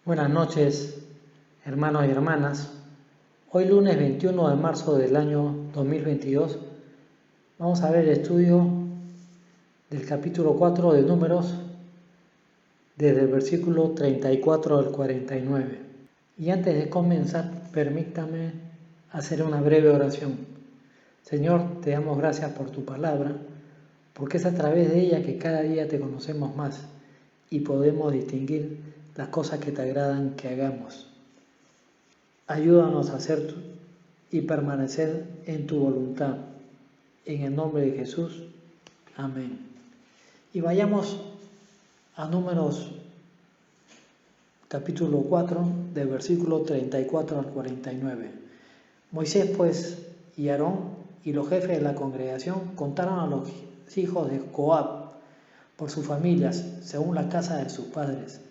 Buenas noches, hermanos y hermanas. Hoy lunes 21 de marzo del año 2022 vamos a ver el estudio del capítulo 4 de Números desde el versículo 34 al 49. Y antes de comenzar, permítame hacer una breve oración. Señor, te damos gracias por tu palabra, porque es a través de ella que cada día te conocemos más y podemos distinguir las cosas que te agradan que hagamos. Ayúdanos a hacer y permanecer en tu voluntad. En el nombre de Jesús. Amén. Y vayamos a Números capítulo 4, del versículo 34 al 49. Moisés pues y Aarón y los jefes de la congregación contaron a los hijos de Coab por sus familias, según la casa de sus padres,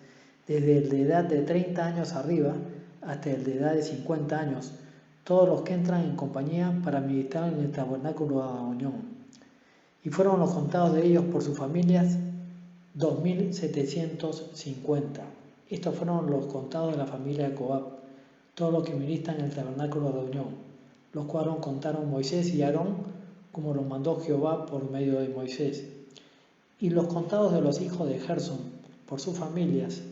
desde el de edad de 30 años arriba hasta el de edad de 50 años, todos los que entran en compañía para ministrar en el tabernáculo de la reunión. Y fueron los contados de ellos por sus familias 2.750. Estos fueron los contados de la familia de Coab, todos los que ministran en el tabernáculo de la reunión, los cuales contaron Moisés y Aarón, como los mandó Jehová por medio de Moisés. Y los contados de los hijos de Gersón, por sus familias,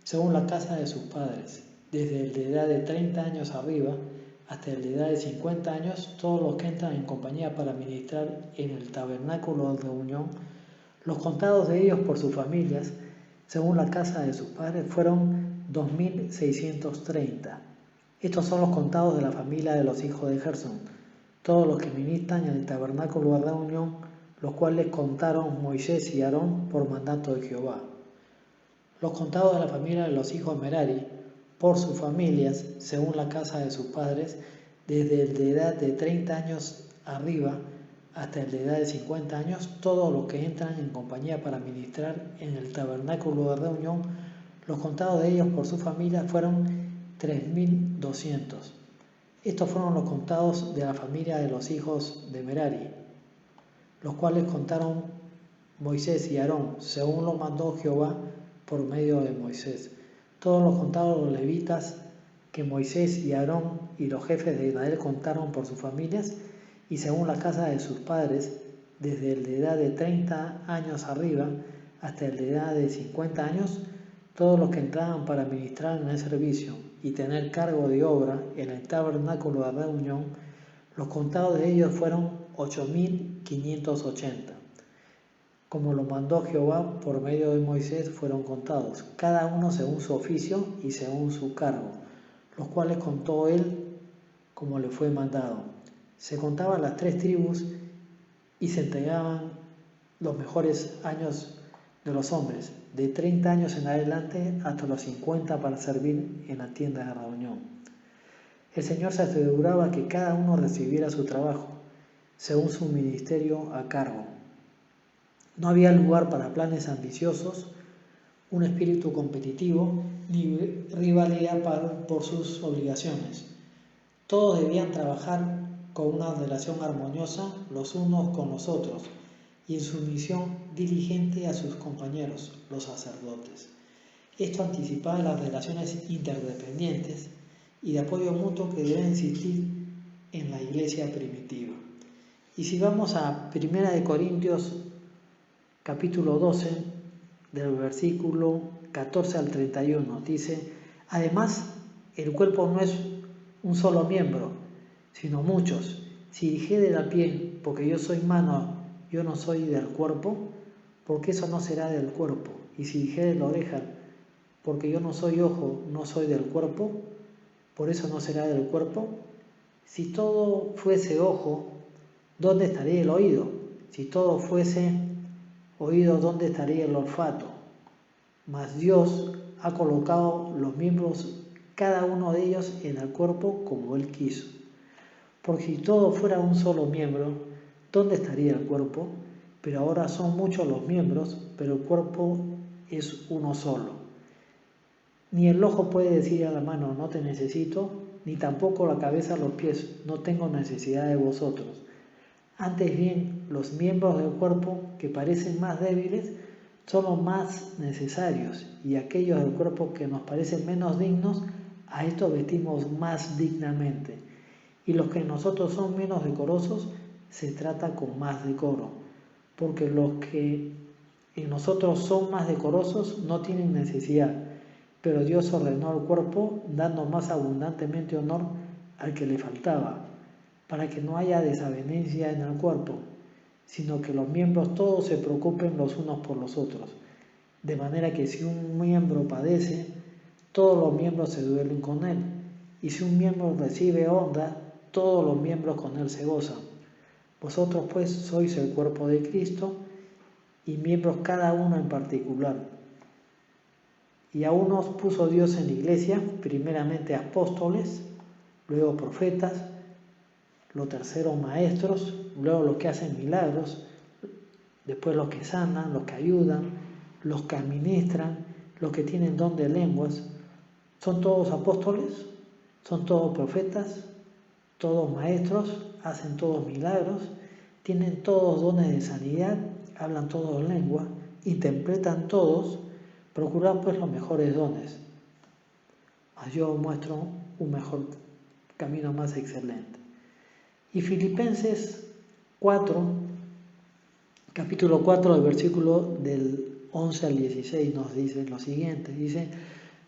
según la casa de sus padres, desde el de edad de 30 años arriba hasta el de edad de 50 años, todos los que entran en compañía para ministrar en el tabernáculo de reunión, los contados de ellos por sus familias, según la casa de sus padres, fueron 2.630. Estos son los contados de la familia de los hijos de Gersón, todos los que ministran en el tabernáculo de reunión, los cuales contaron Moisés y Aarón por mandato de Jehová. Los contados de la familia de los hijos de Merari, por sus familias, según la casa de sus padres, desde el de edad de 30 años arriba hasta el de edad de 50 años, todos los que entran en compañía para ministrar en el tabernáculo de reunión, los contados de ellos por sus familias fueron 3.200. Estos fueron los contados de la familia de los hijos de Merari, los cuales contaron Moisés y Aarón, según lo mandó Jehová por medio de Moisés. Todos los contados de los levitas que Moisés y Aarón y los jefes de Israel contaron por sus familias, y según la casa de sus padres, desde el de edad de 30 años arriba hasta el de edad de 50 años, todos los que entraban para ministrar en el servicio y tener cargo de obra en el tabernáculo de reunión, los contados de ellos fueron 8.580. Como lo mandó Jehová por medio de Moisés, fueron contados, cada uno según su oficio y según su cargo, los cuales contó él como le fue mandado. Se contaban las 3 tribus y se entregaban los mejores años de los hombres, de 30 años en adelante hasta los 50 para servir en la tienda de reunión. El Señor se aseguraba que cada uno recibiera su trabajo, según su ministerio a cargo. No había lugar para planes ambiciosos, un espíritu competitivo, ni rivalidad por sus obligaciones. Todos debían trabajar con una relación armoniosa los unos con los otros y en sumisión diligente a sus compañeros, los sacerdotes. Esto anticipaba las relaciones interdependientes y de apoyo mutuo que deben existir en la iglesia primitiva. Y si vamos a 1 Corintios capítulo 12, del versículo 14 al 31, dice: además, el cuerpo no es un solo miembro, sino muchos. Si dijere la pie, porque yo soy mano, yo no soy del cuerpo, porque eso no será del cuerpo. Y si dijere la oreja, porque yo no soy ojo, no soy del cuerpo, por eso no será del cuerpo. Si todo fuese ojo, ¿dónde estaría el oído? Si todo fuese oído, ¿dónde estaría el olfato? Mas Dios ha colocado los miembros, cada uno de ellos, en el cuerpo como Él quiso. Porque si todo fuera un solo miembro, ¿dónde estaría el cuerpo? Pero ahora son muchos los miembros, pero el cuerpo es uno solo. Ni el ojo puede decir a la mano, no te necesito, ni tampoco la cabeza a los pies, no tengo necesidad de vosotros. Antes bien, los miembros del cuerpo, que parecen más débiles, son los más necesarios, y aquellos del cuerpo que nos parecen menos dignos, a estos vestimos más dignamente. Y los que en nosotros son menos decorosos, se trata con más decoro, porque los que en nosotros son más decorosos no tienen necesidad, pero Dios ordenó al cuerpo dando más abundantemente honor al que le faltaba, para que no haya desavenencia en el cuerpo, sino que los miembros todos se preocupen los unos por los otros, de manera que si un miembro padece, todos los miembros se duelen con él, y si un miembro recibe honra, todos los miembros con él se gozan. Vosotros pues sois el cuerpo de Cristo, y miembros cada uno en particular. Y a unos puso Dios en la iglesia, primeramente apóstoles, luego profetas, los terceros maestros, luego los que hacen milagros, después los que sanan, los que ayudan, los que administran, los que tienen don de lenguas. ¿Son todos apóstoles? ¿Son todos profetas? ¿Todos maestros? ¿Hacen todos milagros? ¿Tienen todos dones de sanidad? ¿Hablan todos lengua? ¿Interpretan todos? Procurad pues los mejores dones. Mas yo muestro un mejor camino más excelente. Y Filipenses 4, capítulo 4, el versículo del 11 al 16 nos dice lo siguiente. Dice: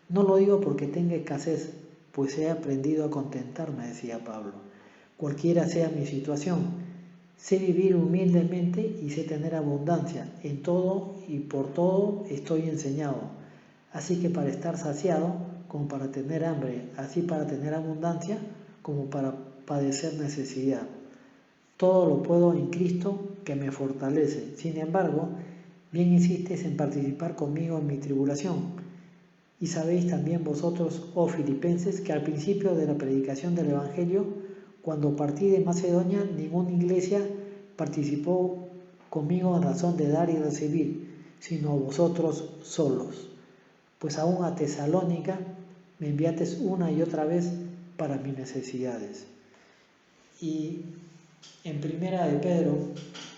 no lo digo porque tenga escasez, pues he aprendido a contentarme, decía Pablo, cualquiera sea mi situación. Sé vivir humildemente y sé tener abundancia. En todo y por todo estoy enseñado. Así que para estar saciado, como para tener hambre, así para tener abundancia, como para padecer necesidad. Todo lo puedo en Cristo que me fortalece. Sin embargo, bien insistes en participar conmigo en mi tribulación. Y sabéis también vosotros, oh filipenses, que al principio de la predicación del Evangelio, cuando partí de Macedonia, ninguna iglesia participó conmigo en razón de dar y recibir, sino vosotros solos. Pues aún a Tesalónica me enviasteis una y otra vez para mis necesidades. Y en Primera de Pedro,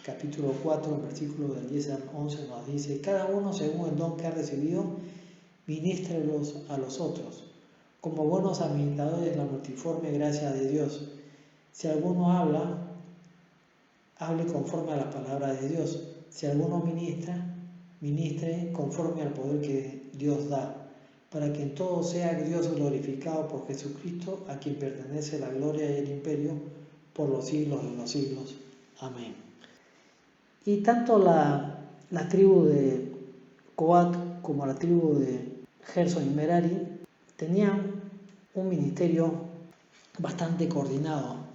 capítulo 4, versículo del 10 al 11 nos dice: cada uno según el don que ha recibido, ministrélos a los otros, como buenos administradores de la multiforme gracia de Dios. Si alguno habla, hable conforme a la palabra de Dios. Si alguno ministra, ministre conforme al poder que Dios da, para que en todo sea Dios glorificado por Jesucristo, a quien pertenece la gloria y el imperio por los siglos de los siglos. Amén. Y tanto la tribu de Coat como la tribu de Gerson y Merari tenían un ministerio bastante coordinado.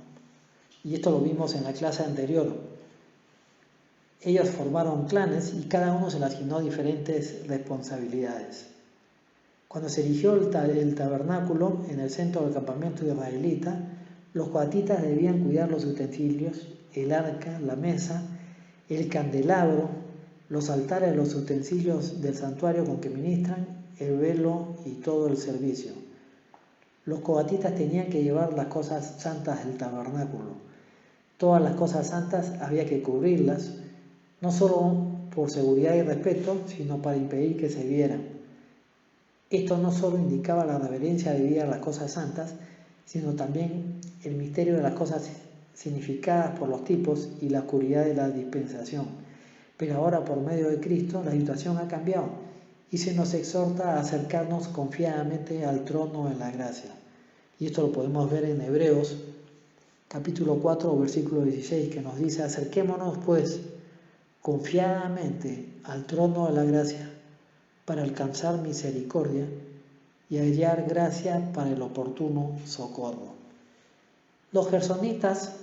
Y esto lo vimos en la clase anterior. Ellos formaron clanes y cada uno se le asignó diferentes responsabilidades. Cuando se erigió el tabernáculo en el centro del campamento israelita, los coatitas debían cuidar los utensilios, el arca, la mesa, el candelabro, los altares, los utensilios del santuario con que ministran, el velo y todo el servicio. Los coatitas tenían que llevar las cosas santas del tabernáculo. Todas las cosas santas había que cubrirlas, no solo por seguridad y respeto, sino para impedir que se vieran. Esto no solo indicaba la reverencia debida a las cosas santas, sino también el misterio de las cosas significadas por los tipos y la oscuridad de la dispensación. Pero ahora, por medio de Cristo, la situación ha cambiado y se nos exhorta a acercarnos confiadamente al trono de la gracia. Y esto lo podemos ver en Hebreos capítulo 4, versículo 16, que nos dice: acerquémonos pues confiadamente al trono de la gracia para alcanzar misericordia y hallar gracia para el oportuno socorro. Los gersonitas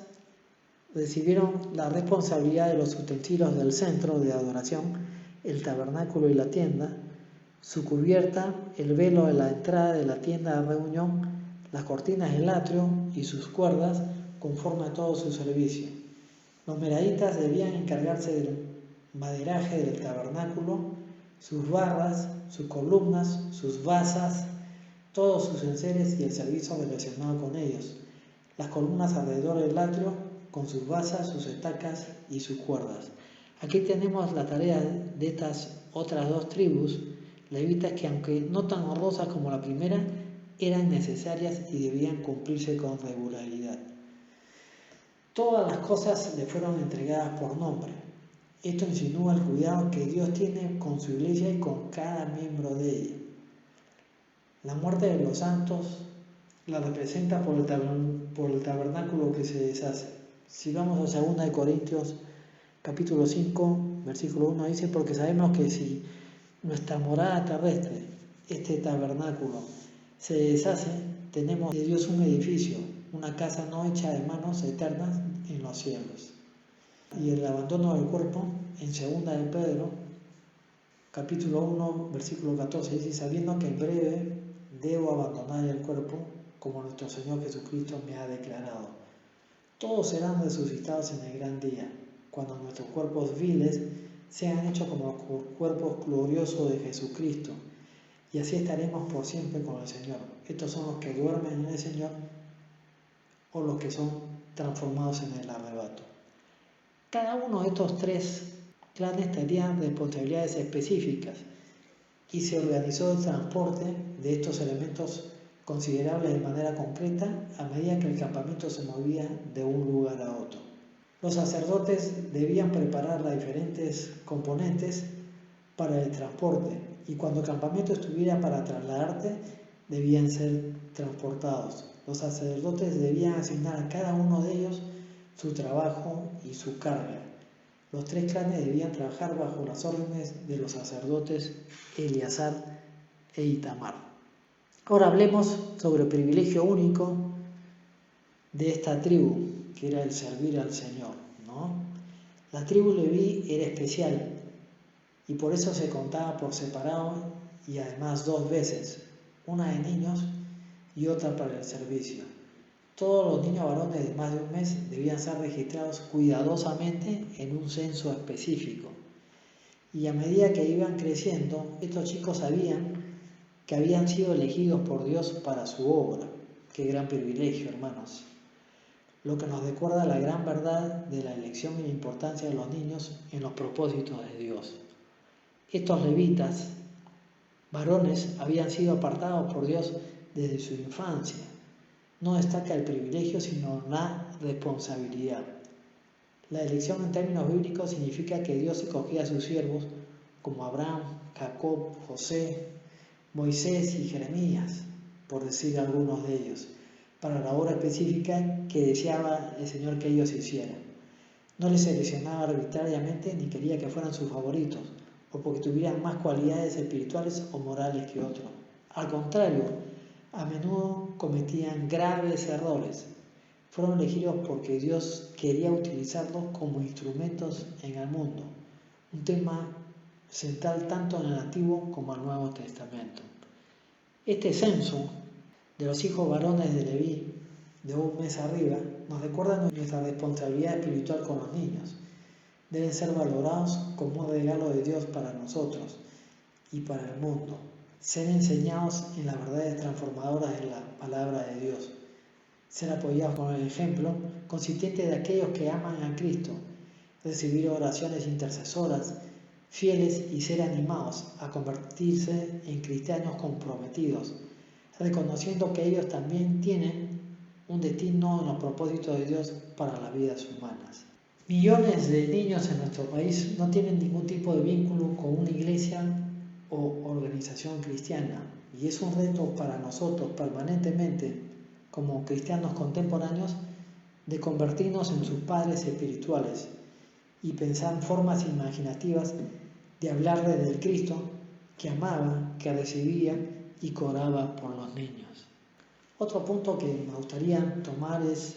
recibieron la responsabilidad de los utensilios del centro de adoración, el tabernáculo y la tienda, su cubierta, el velo de la entrada de la tienda de reunión, las cortinas del atrio y sus cuerdas, conforme a todo su servicio. Los meraritas debían encargarse del maderaje del tabernáculo, sus barras, sus columnas, sus basas, todos sus enseres y el servicio relacionado con ellos. Las columnas alrededor del atrio, con sus basas, sus estacas y sus cuerdas. Aquí tenemos la tarea de estas otras 2 tribus levitas que, aunque no tan honrosas como la primera, eran necesarias y debían cumplirse con regularidad. Todas las cosas le fueron entregadas por nombre. Esto insinúa el cuidado que Dios tiene con su iglesia y con cada miembro de ella. La muerte de los santos la representa por el tabernáculo que se deshace. Si vamos a 2 Corintios capítulo 5, versículo 1, dice: porque sabemos que si nuestra morada terrestre, este tabernáculo, se deshace, tenemos de Dios un edificio, una casa no hecha de manos, eternas en los cielos. Y el abandono del cuerpo, en 2 de Pedro, capítulo 1, versículo 14, dice: sabiendo que en breve debo abandonar el cuerpo, como nuestro Señor Jesucristo me ha declarado. Todos serán resucitados en el gran día, cuando nuestros cuerpos viles sean hechos como los cuerpos gloriosos de Jesucristo, y así estaremos por siempre con el Señor. Estos son los que duermen en el Señor, o los que son transformados en el arrebato. Cada uno de estos 3 clanes tenían responsabilidades específicas, y se organizó el transporte de estos elementos considerables de manera concreta a medida que el campamento se movía de un lugar a otro. Los sacerdotes debían preparar las diferentes componentes para el transporte, y cuando el campamento estuviera para trasladarte, debían ser transportados. Los sacerdotes debían asignar a cada uno de ellos su trabajo y su carga. Los 3 clanes debían trabajar bajo las órdenes de los sacerdotes Eleazar e Itamar. Ahora hablemos sobre el privilegio único de esta tribu, que era el servir al Señor, ¿no? La tribu Leví era especial y por eso se contaba por separado, y además 2 veces, una de niños y otra para el servicio. Todos los niños varones de más de un mes debían ser registrados cuidadosamente en un censo específico. Y a medida que iban creciendo, estos chicos sabían que habían sido elegidos por Dios para su obra. Qué gran privilegio, hermanos. Lo que nos recuerda la gran verdad de la elección y la importancia de los niños en los propósitos de Dios. Estos levitas, varones, habían sido apartados por Dios desde su infancia. No destaca el privilegio, sino la responsabilidad. La elección en términos bíblicos significa que Dios escogía a sus siervos, como Abraham, Jacob, José, Moisés y Jeremías, por decir algunos de ellos, para la obra específica que deseaba el Señor que ellos hicieran. No les seleccionaba arbitrariamente ni quería que fueran sus favoritos, o porque tuvieran más cualidades espirituales o morales que otros. Al contrario, a menudo cometían graves errores. Fueron elegidos porque Dios quería utilizarlos como instrumentos en el mundo, un tema central tanto en el Antiguo como en el Nuevo Testamento. Este censo de los hijos varones de Leví, de un mes arriba, nos recuerda nuestra responsabilidad espiritual con los niños. Deben ser valorados como un regalo de Dios para nosotros y para el mundo. Ser enseñados en las verdades transformadoras de la palabra de Dios. Ser apoyados con el ejemplo consistente de aquellos que aman a Cristo. Recibir oraciones intercesoras fieles y ser animados a convertirse en cristianos comprometidos, reconociendo que ellos también tienen un destino en los propósitos de Dios para las vidas humanas. Millones de niños en nuestro país no tienen ningún tipo de vínculo con una iglesia o organización cristiana, y es un reto para nosotros permanentemente, como cristianos contemporáneos, de convertirnos en sus padres espirituales y pensar en formas imaginativas de hablarle del Cristo que amaba, que recibía y cobraba por los niños. Otro punto que me gustaría tomar es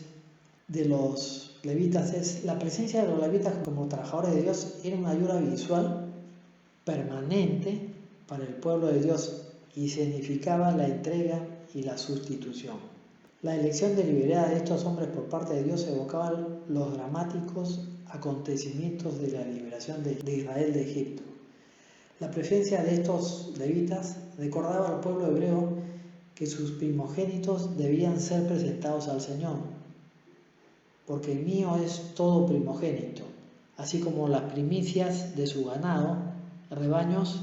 de los levitas, es la presencia de los levitas como trabajadores de Dios era una ayuda visual permanente para el pueblo de Dios y significaba la entrega y la sustitución. La elección deliberada de estos hombres por parte de Dios evocaba los dramáticos acontecimientos de la liberación de Israel de Egipto. La presencia de estos levitas recordaba al pueblo hebreo que sus primogénitos debían ser presentados al Señor, porque mío es todo primogénito, así como las primicias de su ganado, rebaños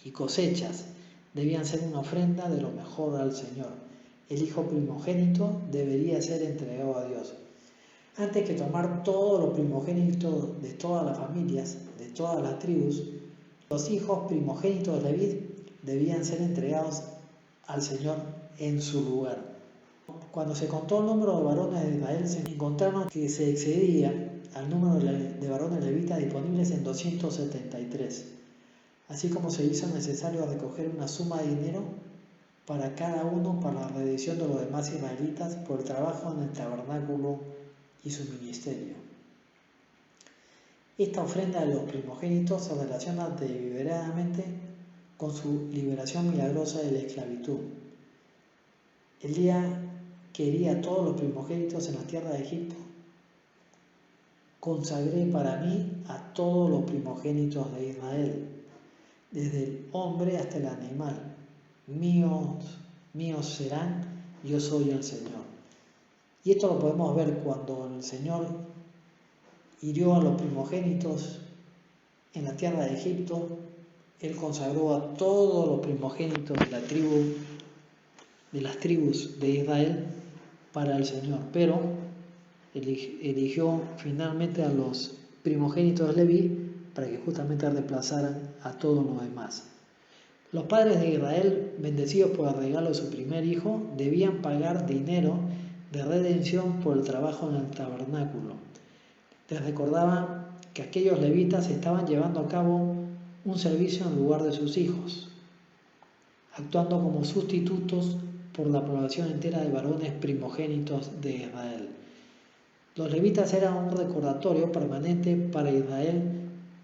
y cosechas debían ser una ofrenda de lo mejor al Señor. El hijo primogénito debería ser entregado a Dios. Antes que tomar todo lo primogénito de todas las familias, de todas las tribus, los hijos primogénitos de Leví debían ser entregados al Señor en su lugar. Cuando se contó el número de varones de Israel, se encontraron que se excedía al número de varones levitas disponibles en 273, así como se hizo necesario recoger una suma de dinero para cada uno para la redención de los demás israelitas por el trabajo en el tabernáculo y su ministerio. Esta ofrenda de los primogénitos se relaciona deliberadamente con su liberación milagrosa de la esclavitud. El día que herí a todos los primogénitos en la tierra de Egipto, consagré para mí a todos los primogénitos de Israel, desde el hombre hasta el animal. Míos serán, yo soy el Señor. Y esto lo podemos ver cuando el Señor hirió a los primogénitos en la tierra de Egipto. Él consagró a todos los primogénitos de las tribus de Israel para el Señor, pero eligió finalmente a los primogénitos de Leví para que justamente reemplazaran a todos los demás. Los padres de Israel, bendecidos por el regalo de su primer hijo, debían pagar dinero de redención por el trabajo en el tabernáculo. Les recordaban que aquellos levitas estaban llevando a cabo un servicio en lugar de sus hijos, actuando como sustitutos por la población entera de varones primogénitos de Israel. Los levitas eran un recordatorio permanente para Israel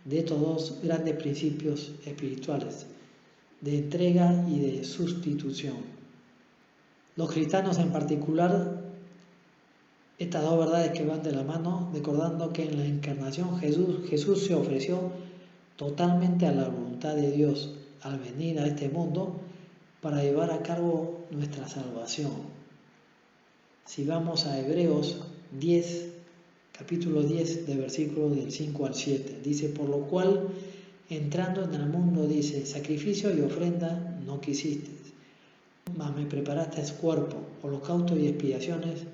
de estos dos grandes principios espirituales, de entrega y de sustitución. Los cristianos en particular, estas dos verdades que van de la mano, recordando que en la encarnación Jesús se ofreció totalmente a la voluntad de Dios al venir a este mundo para llevar a cabo nuestra salvación. Si vamos a Hebreos 10, capítulo 10, de versículos del 5 al 7, dice: por lo cual, entrando en el mundo, dice, sacrificio y ofrenda no quisiste, mas me preparaste cuerpo, holocausto y expiaciones,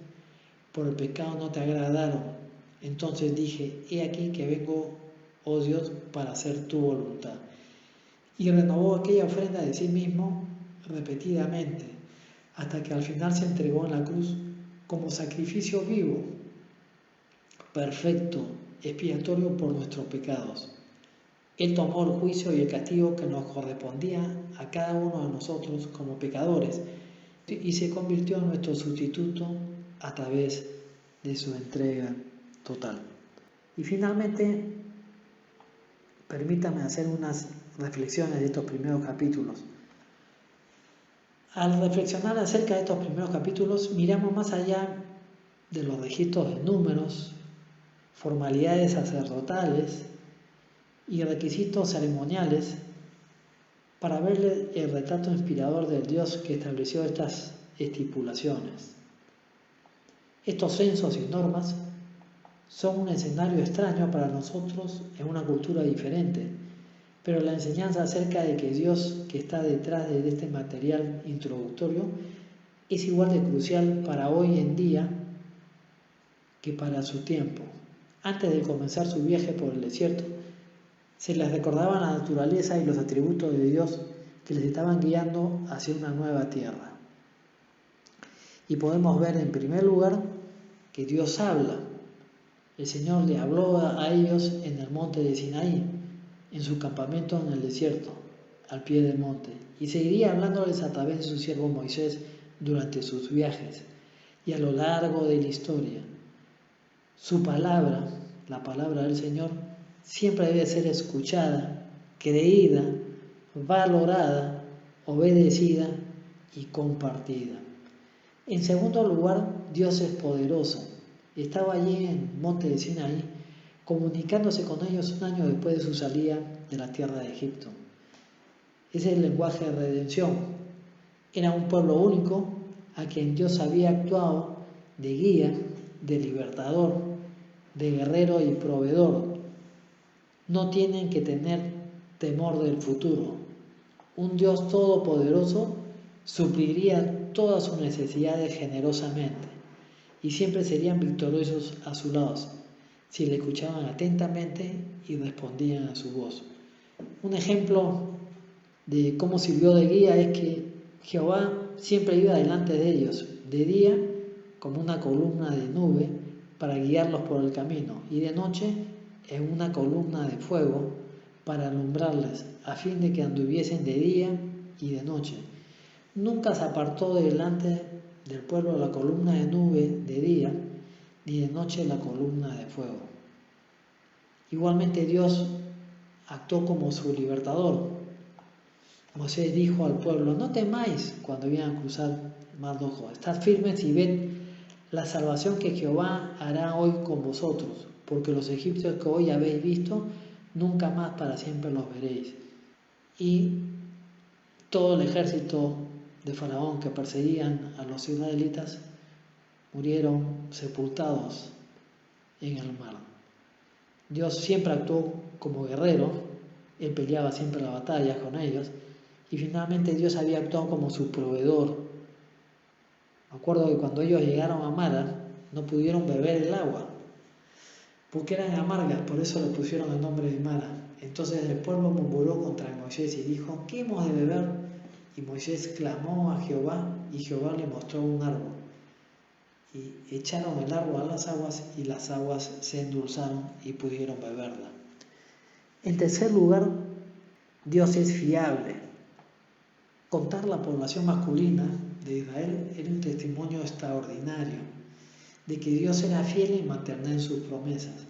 por el pecado no te agradaron. Entonces dije, he aquí que vengo, oh Dios, para hacer tu voluntad. Y renovó aquella ofrenda de sí mismo repetidamente, hasta que al final se entregó en la cruz como sacrificio vivo, perfecto, expiatorio por nuestros pecados. Él tomó el juicio y el castigo que nos correspondía a cada uno de nosotros como pecadores y se convirtió en nuestro sustituto a través de su entrega total. Y finalmente, permítame hacer unas reflexiones de estos primeros capítulos. Al reflexionar acerca de estos primeros capítulos, miramos más allá de los registros de números, formalidades sacerdotales y requisitos ceremoniales para ver el retrato inspirador del Dios que estableció estas estipulaciones. Estos censos y normas son un escenario extraño para nosotros en una cultura diferente, pero la enseñanza acerca de que Dios que está detrás de este material introductorio es igual de crucial para hoy en día que para su tiempo. Antes de comenzar su viaje por el desierto, se les recordaba la naturaleza y los atributos de Dios que les estaban guiando hacia una nueva tierra. Y podemos ver en primer lugar que Dios habla. El Señor le habló a ellos en el monte de Sinaí, en su campamento en el desierto, al pie del monte, y seguiría hablándoles a través de su siervo Moisés durante sus viajes y a lo largo de la historia. Su palabra, la palabra del Señor, siempre debe ser escuchada, creída, valorada, obedecida y compartida. En segundo lugar, Dios es poderoso. Estaba allí en el monte de Sinaí, comunicándose con ellos un año después de su salida de la tierra de Egipto. Ese es el lenguaje de redención. Era un pueblo único a quien Dios había actuado de guía, de libertador, de guerrero y proveedor. No tienen que tener temor del futuro. Un Dios todopoderoso supliría todas sus necesidades generosamente y siempre serían victoriosos a su lado si le escuchaban atentamente y respondían a su voz. Un ejemplo de cómo sirvió de guía es que Jehová siempre iba delante de ellos, de día como una columna de nube para guiarlos por el camino, y de noche en una columna de fuego para alumbrarles, a fin de que anduviesen de día y de noche. Nunca se apartó de delante del pueblo la columna de nube de día, ni de noche la columna de fuego. Igualmente Dios actuó como su libertador. Moisés dijo al pueblo: no temáis cuando vayan a cruzar mar rojo, estad firmes y ved la salvación que Jehová hará hoy con vosotros, porque los egipcios que hoy habéis visto, nunca más para siempre los veréis. Y todo el ejército de Faraón que perseguían a los israelitas murieron sepultados en el mar. Dios siempre actuó como guerrero, Él peleaba siempre la batalla con ellos, y finalmente Dios había actuado como su proveedor. Me acuerdo que cuando ellos llegaron a Mara, no pudieron beber el agua, porque eran amargas, por eso le pusieron el nombre de Mara. Entonces el pueblo murmuró contra Moisés y dijo: ¿qué hemos de beber? Y Moisés clamó a Jehová, y Jehová le mostró un árbol. Y echaron el árbol a las aguas, y las aguas se endulzaron y pudieron beberla. En tercer lugar, Dios es fiable. Contar la población masculina de Israel era un testimonio extraordinario de que Dios era fiel en mantener sus promesas.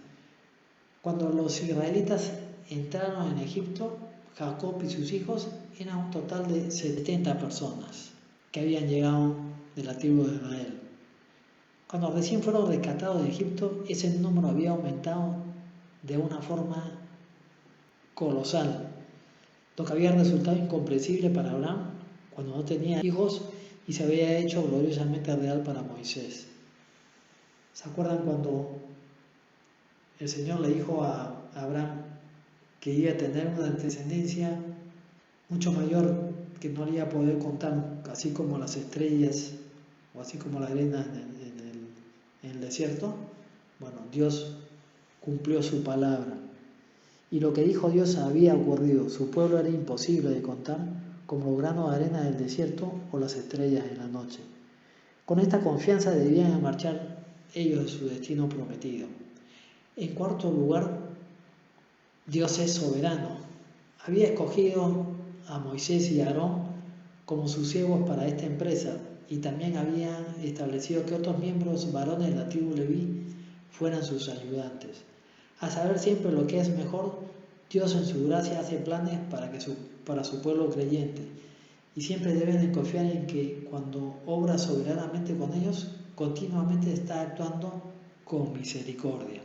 Cuando los israelitas entraron en Egipto, Jacob y sus hijos eran un total de 70 personas que habían llegado de la tribu de Israel. Cuando recién fueron rescatados de Egipto, ese número había aumentado de una forma colosal, lo que había resultado incomprensible para Abraham cuando no tenía hijos y se había hecho gloriosamente real para Moisés. ¿Se acuerdan cuando el Señor le dijo a Abraham que iba a tener una descendencia mucho mayor que no le iba a poder contar, así como las estrellas o así como la arena en el desierto? Bueno, Dios cumplió su palabra. Y lo que dijo Dios había ocurrido. Su pueblo era imposible de contar, como los granos de arena del desierto o las estrellas en la noche. Con esta confianza debían marchar ellos de su destino prometido. En cuarto lugar, Dios es soberano. Había escogido a Moisés y a Aarón como sus siervos para esta empresa, y también había establecido que otros miembros varones de la tribu Leví fueran sus ayudantes. A saber siempre lo que es mejor, Dios en su gracia hace planes para su pueblo creyente, y siempre deben de confiar en que cuando obra soberanamente con ellos, continuamente está actuando con misericordia.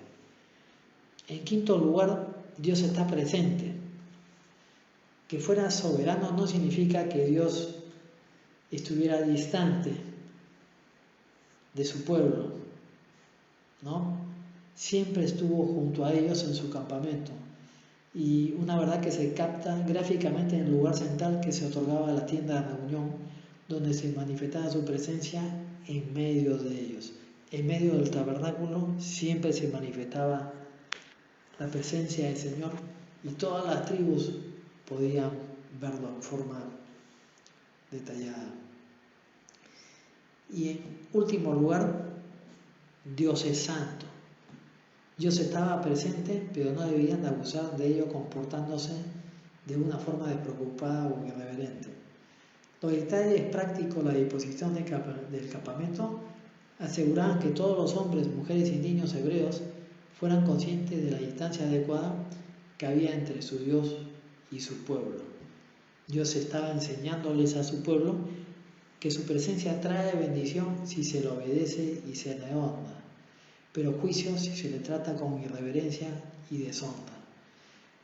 En quinto lugar, Dios está presente. Que fuera soberano no significa que Dios estuviera distante de su pueblo, ¿no? Siempre estuvo junto a ellos en su campamento, y una verdad que se capta gráficamente en el lugar central que se otorgaba a la tienda de reunión, donde se manifestaba su presencia en medio de ellos. En medio del tabernáculo siempre se manifestaba la presencia del Señor, y todas las tribus podían verlo en forma detallada. Y en último lugar, Dios es santo. Dios estaba presente, pero no debían abusar de ello comportándose de una forma despreocupada o irreverente. Los detalles prácticos de la disposición del campamento aseguraban que todos los hombres, mujeres y niños hebreos fueran conscientes de la distancia adecuada que había entre su Dios y su pueblo. Dios estaba enseñándoles a su pueblo que su presencia trae bendición si se le obedece y se le honra, pero juicio si se le trata con irreverencia y deshonra.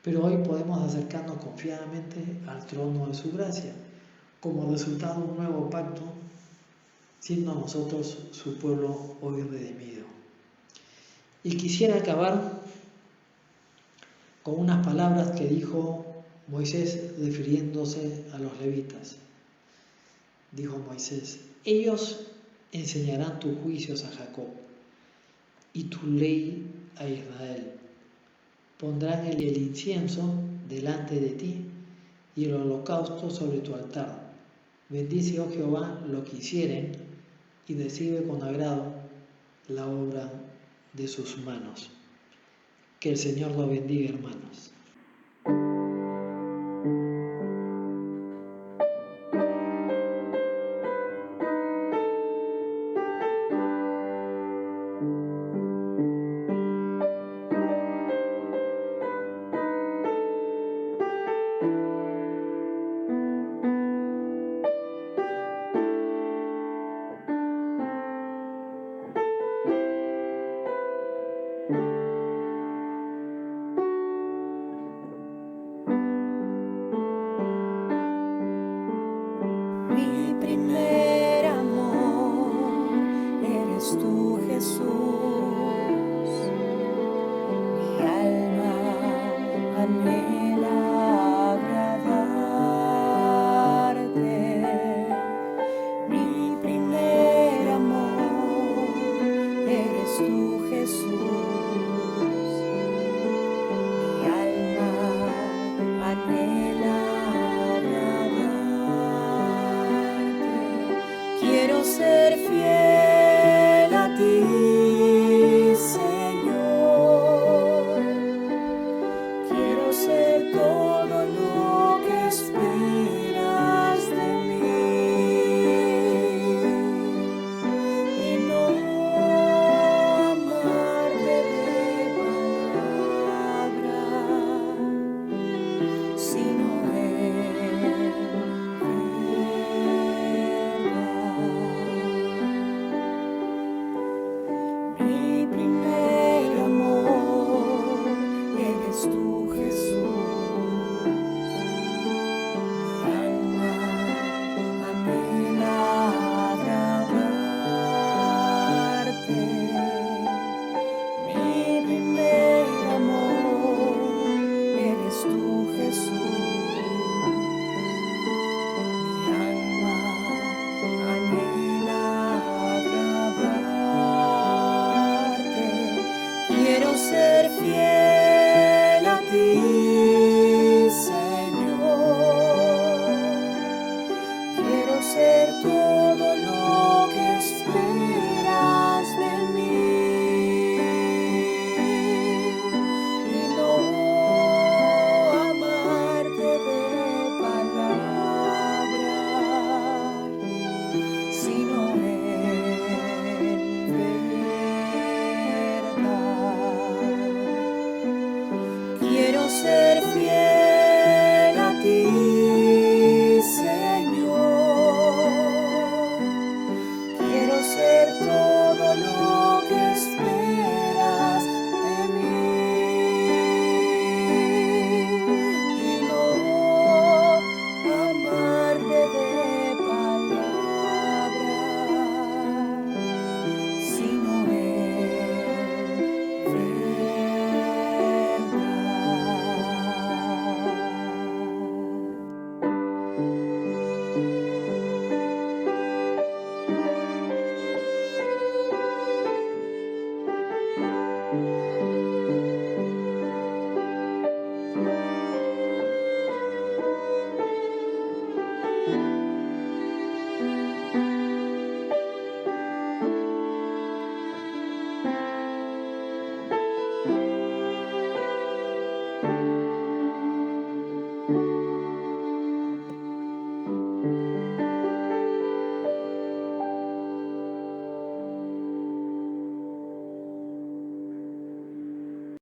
Pero hoy podemos acercarnos confiadamente al trono de su gracia, como resultado de un nuevo pacto, siendo nosotros su pueblo hoy redimido. Y quisiera acabar con unas palabras que dijo Moisés, refiriéndose a los levitas, dijo Moisés: ellos enseñarán tus juicios a Jacob y tu ley a Israel. Pondrán el incienso delante de ti y el holocausto sobre tu altar. Bendice, oh Jehová, lo que hicieren, y recibe con agrado la obra de sus manos. Que el Señor lo bendiga, hermanos. Mi primer amor eres tú, Jesús. Mi alma anhela agradarte. Mi primer amor eres tú, Jesús. Mi alma anhela agradarte. Quiero ser fiel